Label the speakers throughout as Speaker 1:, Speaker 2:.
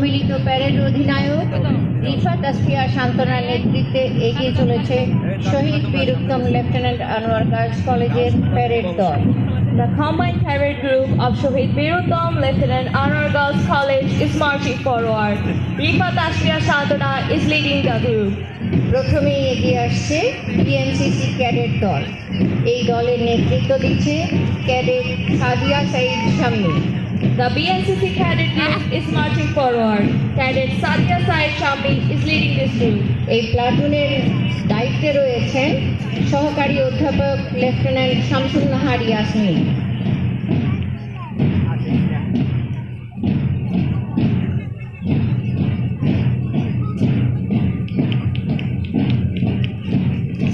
Speaker 1: সম্মিলিত প্যারেড অধিনায়ক রিফাত আসফিয়া সান্ত্বনার নেতৃত্বে এগিয়ে চলেছে শহীদ বীর উত্তম লেফটেন্যান্ট আনোয়ার গার্লস কলেজের প্যারেড দল।
Speaker 2: The combined parade group of Shohid Bir Uttom Lieutenant Anwar Girls College is marching forward. Rifat Ashfia Shantana is leading the group.
Speaker 1: প্রথমেই এগিয়ে আসছে বিএনসিসি ক্যাডেট দল। এই দলের নেতৃত্ব দিচ্ছে cadet Sadia Saeed Shammi.
Speaker 2: The BNCC cadet group is marching forward. Cadet Sadia Said Shammi is leading this group.
Speaker 1: এই প্লাটুনের দায়িত্বে রয়েছেন সহকারী অধ্যাপক লেফটেন্যান্ট শামসুন নাহার ইয়াসমিন।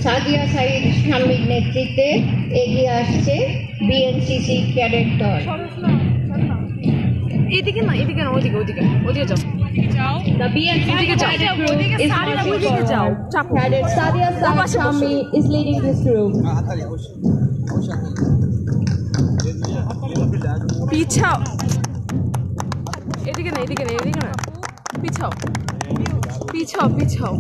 Speaker 1: সাদিয়া সাইদ শাম্মীর নেতৃত্বে এগিয়ে আসছে বিএনসিসি ক্যাডেট দল।
Speaker 3: এদিকে না, এদিকে না, ওদিকে ওদিকে ওদিকে যাও।
Speaker 2: The BNCC cadet group is marching
Speaker 3: ওদিকে যাও।
Speaker 2: forward. Cadet Sadia Said Shammi is leading this group.
Speaker 3: পিছাও, এদিকে না, এদিকে না, এদিকে না, পিছাও পিছাও পিছাও।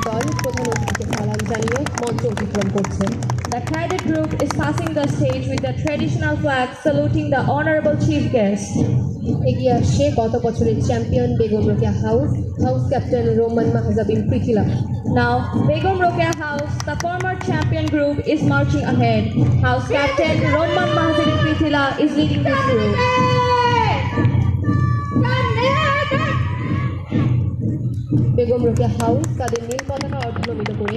Speaker 1: দল প্রধান অতিথিকে সালাম জানিয়ে মঞ্চ অতিক্রম করছেন।
Speaker 2: The cadet group is passing the stage with the traditional flag, saluting the honorable chief guest.
Speaker 1: এগিয়ে আসছে গত বছরের champion Begum Rokeya house captain Roman Mahjabin Prithila.
Speaker 2: Now, Begum Rokeya House, the former champion group, is marching ahead. House captain Roman Mahazibin Prithila is leading this group.
Speaker 1: Begum Rokeya house তাদের নীল পতাকা অর্ধনমিত করে